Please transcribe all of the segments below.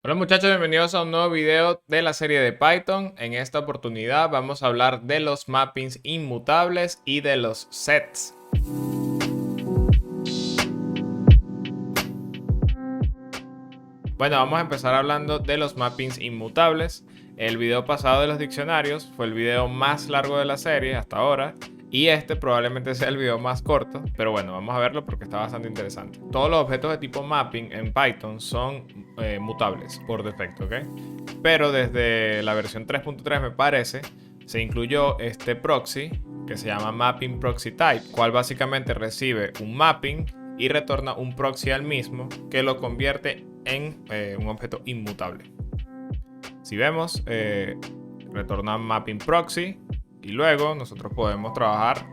Hola muchachos, bienvenidos a un nuevo video de la serie de Python. En esta oportunidad vamos a hablar de los mappings inmutables y de los sets. Bueno, vamos a empezar hablando de los mappings inmutables. El video pasado de los diccionarios fue el video más largo de la serie hasta ahora. Y este probablemente sea el video más corto, pero bueno, vamos a verlo porque está bastante interesante. Todos los objetos de tipo mapping en Python son mutables por defecto, ¿ok? Pero desde la versión 3.3 me parece, se incluyó este proxy que se llama mapping proxy type, cual básicamente recibe un mapping y retorna un proxy al mismo que lo convierte en un objeto inmutable. Si vemos, retorna mapping proxy y luego nosotros podemos trabajar,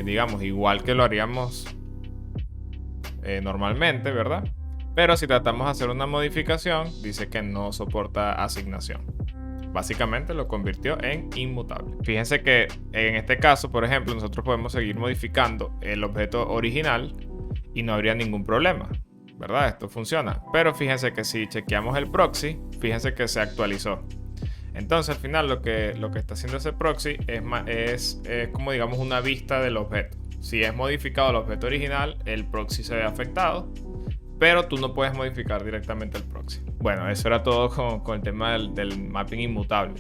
digamos, igual que lo haríamos normalmente, ¿verdad? Pero si tratamos de hacer una modificación, dice que no soporta asignación. Básicamente lo convirtió en inmutable. Fíjense que en este caso, por ejemplo, nosotros podemos seguir modificando el objeto original y no habría ningún problema, ¿verdad? Esto funciona. Pero fíjense que si chequeamos el proxy, fíjense que se actualizó. Entonces al final lo que está haciendo ese proxy es como digamos una vista del objeto. Si es modificado el objeto original, el proxy se ve afectado, pero tú no puedes modificar directamente el proxy. Bueno, eso era todo con el tema del mapping inmutable.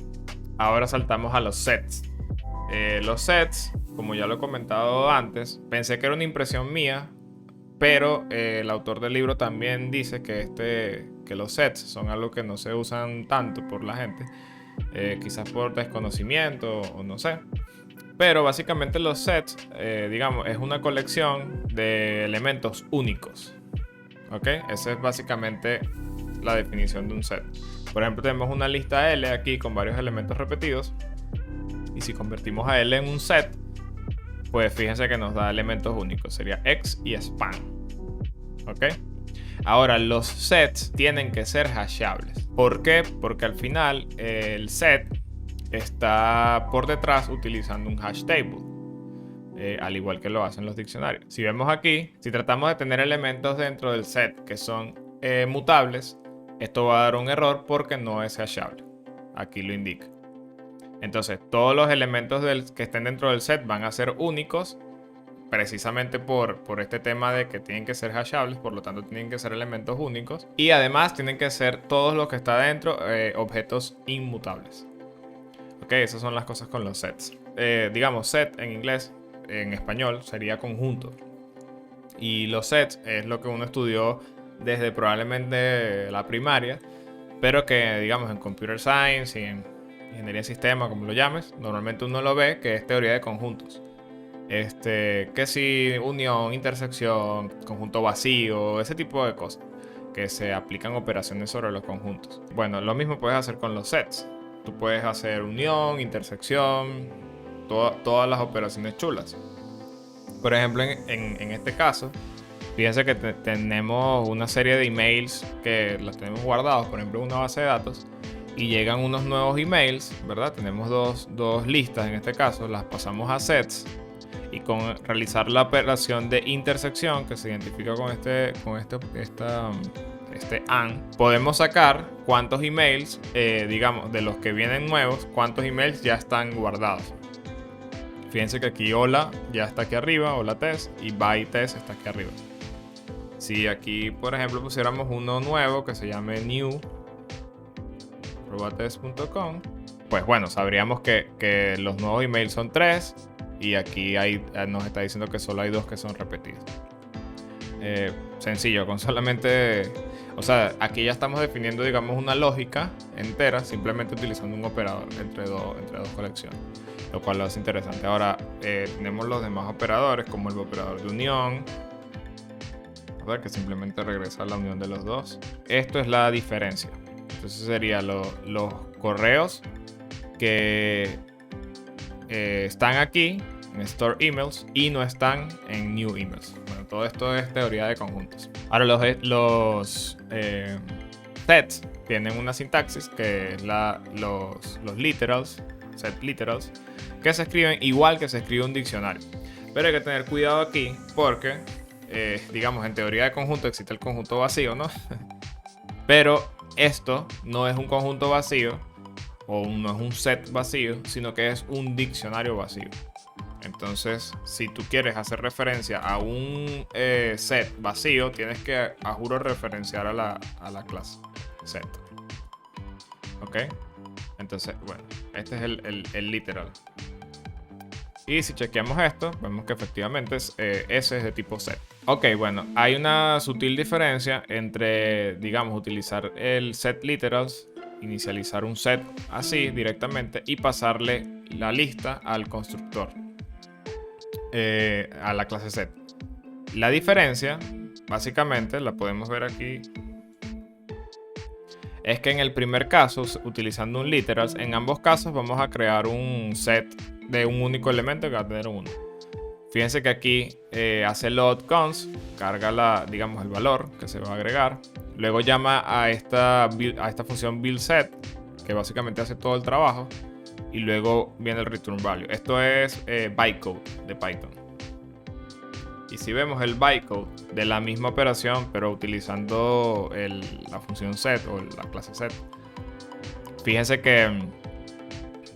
Ahora saltamos a los sets. Los sets, como ya lo he comentado antes, pensé que era una impresión mía, pero el autor del libro también dice que los sets son algo que no se usan tanto por la gente, quizás por desconocimiento o no sé. Pero básicamente los sets, digamos, es una colección de elementos únicos. ¿Ok? Esa es básicamente la definición de un set. Por ejemplo, tenemos una lista L aquí con varios elementos repetidos. Y si convertimos a L en un set, pues fíjense que nos da elementos únicos. Sería X y span. ¿Ok? Ahora, los sets tienen que ser hashables. ¿Por qué? Porque al final el set está por detrás utilizando un hash table. Al igual que lo hacen los diccionarios. Si vemos aquí, si tratamos de tener elementos dentro del set que son mutables, esto va a dar un error porque no es hashable. Aquí lo indica. Entonces, todos los elementos que estén dentro del set van a ser únicos, precisamente por este tema de que tienen que ser hashables, por lo tanto tienen que ser elementos únicos. Y además tienen que ser todos los que está dentro objetos inmutables. Ok, esas son las cosas con los sets. Digamos, set en inglés, en español sería conjunto. Y los sets es lo que uno estudió desde probablemente la primaria, pero que digamos en computer science y en ingeniería de sistema, como lo llames, normalmente uno lo ve que es teoría de conjuntos. Que si unión, intersección, conjunto vacío, ese tipo de cosas que se aplican operaciones sobre los conjuntos. Bueno, lo mismo puedes hacer con los sets. Tú puedes hacer unión, intersección, todas las operaciones chulas. Por ejemplo, en este caso, fíjense que tenemos una serie de emails que los tenemos guardados, por ejemplo, en una base de datos, y llegan unos nuevos emails, ¿verdad? Tenemos dos listas en este caso, las pasamos a sets, y con realizar la operación de intersección que se identifica con este AND, podemos sacar cuántos emails, digamos, de los que vienen nuevos, cuántos emails ya están guardados. Fíjense que aquí hola ya está aquí arriba, hola test, y bye test está aquí arriba. Si aquí, por ejemplo, pusiéramos uno nuevo que se llame new @test.com, pues bueno, sabríamos que los nuevos emails son 3 y aquí nos está diciendo que solo hay 2 que son repetidos. Sencillo, con solamente, o sea, aquí ya estamos definiendo, digamos, una lógica entera simplemente utilizando un operador entre dos colecciones, lo cual lo hace interesante. Ahora tenemos los demás operadores como el operador de unión, ¿verdad? Que simplemente regresa a la unión de los dos. Esto es la diferencia. Entonces serían los correos que están aquí en Store Emails y no están en New Emails. Bueno, todo esto es teoría de conjuntos. Ahora los sets tienen una sintaxis que es los literals, set literals, que se escriben igual que se escribe un diccionario. Pero hay que tener cuidado aquí porque, digamos, en teoría de conjunto existe el conjunto vacío, ¿no? Pero esto no es un conjunto vacío o no es un set vacío, sino que es un diccionario vacío. Entonces, si tú quieres hacer referencia a un set vacío, tienes que, a juro, referenciar a la clase set. ¿Ok? Entonces, bueno, este es el literal. Y si chequeamos esto, vemos que efectivamente ese es de tipo set. Ok, bueno, hay una sutil diferencia entre, digamos, utilizar el set literals, inicializar un set así directamente y pasarle la lista al constructor, a la clase set. La diferencia, básicamente, la podemos ver aquí, es que en el primer caso, utilizando un literals, en ambos casos vamos a crear un set de un único elemento que va a tener un 1. Fíjense que aquí hace load const, carga digamos, el valor que se va a agregar. Luego llama a esta función buildSet, que básicamente hace todo el trabajo. Y luego viene el return value. Esto es bytecode de Python. Y si vemos el bytecode de la misma operación, pero utilizando la función set o la clase set, fíjense que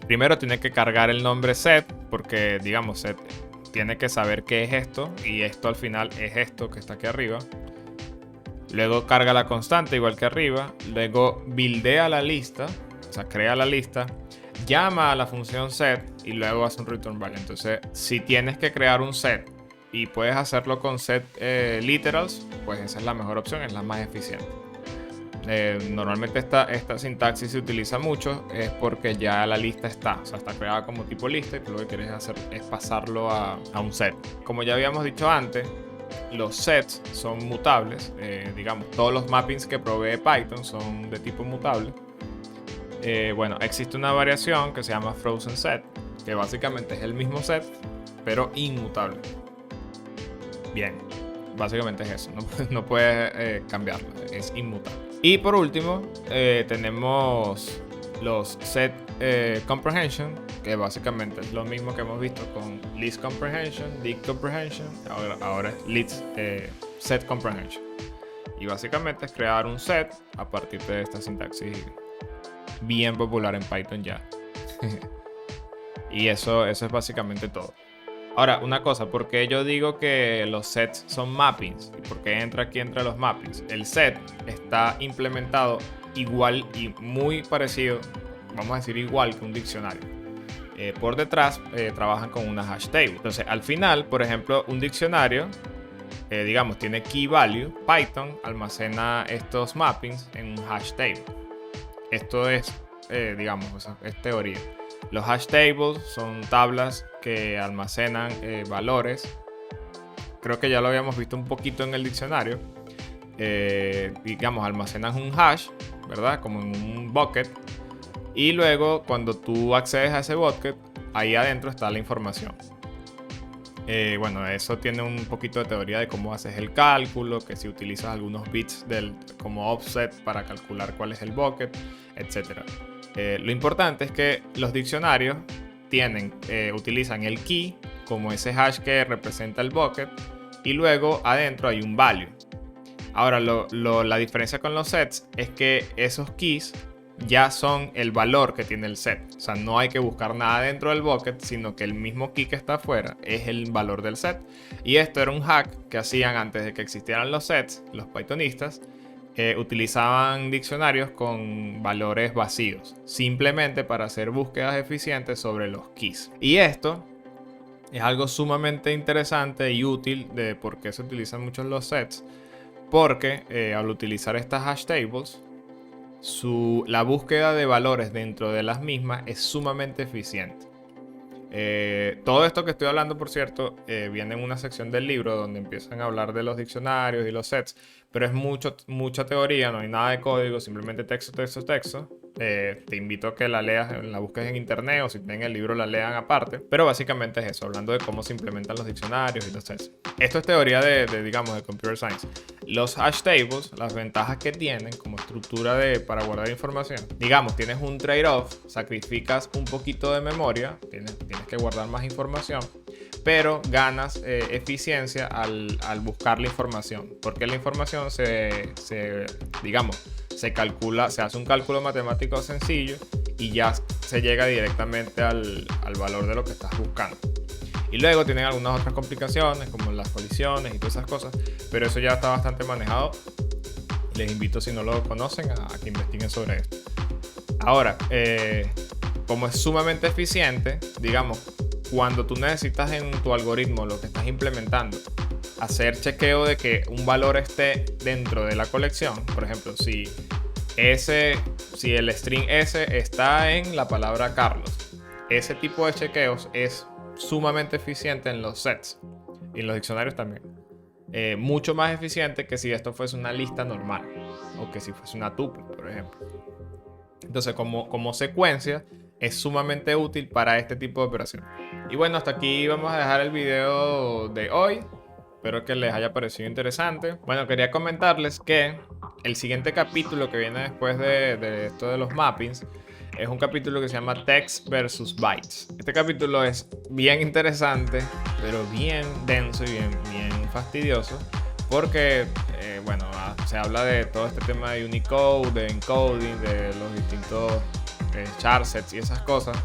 primero tiene que cargar el nombre set, porque digamos set tiene que saber qué es esto, y esto al final es esto que está aquí arriba. Luego carga la constante igual que arriba. Luego buildea la lista, o sea, crea la lista, llama a la función set y luego hace un return value. Entonces, si tienes que crear un set y puedes hacerlo con set literals, pues esa es la mejor opción, es la más eficiente. Normalmente esta sintaxis se utiliza mucho, es porque ya la lista está, o sea, está creada como tipo lista y tú lo que quieres hacer es pasarlo a un set. Como ya habíamos dicho antes, los sets son mutables, digamos, todos los mappings que provee Python son de tipo mutable. Bueno, existe una variación que se llama frozen set, que básicamente es el mismo set, pero inmutable. Bien, básicamente es eso, no puedes cambiarlo, es inmutable. Y por último, tenemos los set comprehension, que básicamente es lo mismo que hemos visto con list comprehension, dict comprehension, ahora es set comprehension. Y básicamente es crear un set a partir de esta sintaxis bien popular en Python ya. Y eso es básicamente todo. Ahora, una cosa, ¿por qué yo digo que los sets son mappings? ¿Y por qué entra aquí entre los mappings? El set está implementado igual y muy parecido, vamos a decir igual que un diccionario. Por detrás trabajan con una hash table. Entonces, al final, por ejemplo, un diccionario, digamos, tiene key value. Python almacena estos mappings en un hash table. Esto es, digamos, es teoría. Los hash tables son tablas que almacenan valores. Creo que ya lo habíamos visto un poquito en el diccionario. Digamos, almacenan un hash, ¿verdad? Como en un bucket. Y luego, cuando tú accedes a ese bucket, ahí adentro está la información. Bueno, eso tiene un poquito de teoría de cómo haces el cálculo, que si utilizas algunos bits como offset para calcular cuál es el bucket, etc. Lo importante es que los diccionarios utilizan el key como ese hash que representa el bucket y luego adentro hay un value. Ahora, la diferencia con los sets es que esos keys ya son el valor que tiene el set. O sea, no hay que buscar nada dentro del bucket, sino que el mismo key que está afuera es el valor del set. Y esto era un hack que hacían antes de que existieran los sets, los pythonistas. Utilizaban diccionarios con valores vacíos, simplemente para hacer búsquedas eficientes sobre los keys. Y esto es algo sumamente interesante y útil de por qué se utilizan mucho los sets, porque al utilizar estas hash tables, la búsqueda de valores dentro de las mismas es sumamente eficiente. Todo esto que estoy hablando, por cierto, viene en una sección del libro donde empiezan a hablar de los diccionarios y los sets, pero es mucha teoría, no hay nada de código, simplemente texto. Te invito a que la leas, la busques en internet o si tienen el libro la lean aparte, pero básicamente es eso, hablando de cómo se implementan los diccionarios y los sets. Esto es teoría digamos, de computer science. Los hash tables, las ventajas que tienen como estructura para guardar información, digamos, tienes un trade-off, sacrificas un poquito de memoria, tienes que guardar más información, pero ganas digamos, se calcula, se hace un cálculo matemático sencillo y ya se llega directamente al valor de lo que estás buscando. Y luego tienen algunas otras complicaciones como las colisiones y todas esas cosas, pero eso ya está bastante manejado. Les invito, si no lo conocen, a que investiguen sobre esto. Ahora, como es sumamente eficiente, digamos, cuando tú necesitas en tu algoritmo, lo que estás implementando, hacer chequeo de que un valor esté dentro de la colección, por ejemplo, si el string S está en la palabra Carlos, ese tipo de chequeos es sumamente eficiente en los sets y en los diccionarios también. Mucho más eficiente que si esto fuese una lista normal o que si fuese una tuple, por ejemplo. Entonces, como secuencia, es sumamente útil para este tipo de operaciones. Y bueno, hasta aquí vamos a dejar el video de hoy. Espero que les haya parecido interesante. Bueno, quería comentarles que el siguiente capítulo que viene después de esto de los mappings es un capítulo que se llama Text versus Bytes. Este capítulo es bien interesante, pero bien denso y bien fastidioso, porque bueno, se habla de todo este tema de Unicode, de encoding, de los distintos charsets y esas cosas.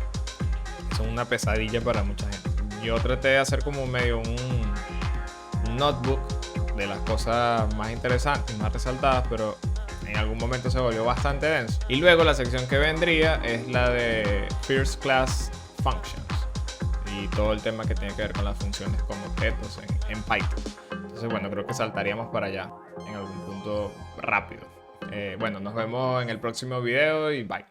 Son una pesadilla para mucha gente. Yo traté de hacer como medio un notebook de las cosas más interesantes, más resaltadas, pero en algún momento se volvió bastante denso. Y luego la sección que vendría es la de First Class Functions y todo el tema que tiene que ver con las funciones con objetos en Python. Entonces, bueno, creo que saltaríamos para allá en algún punto rápido. Bueno, nos vemos en el próximo video y bye.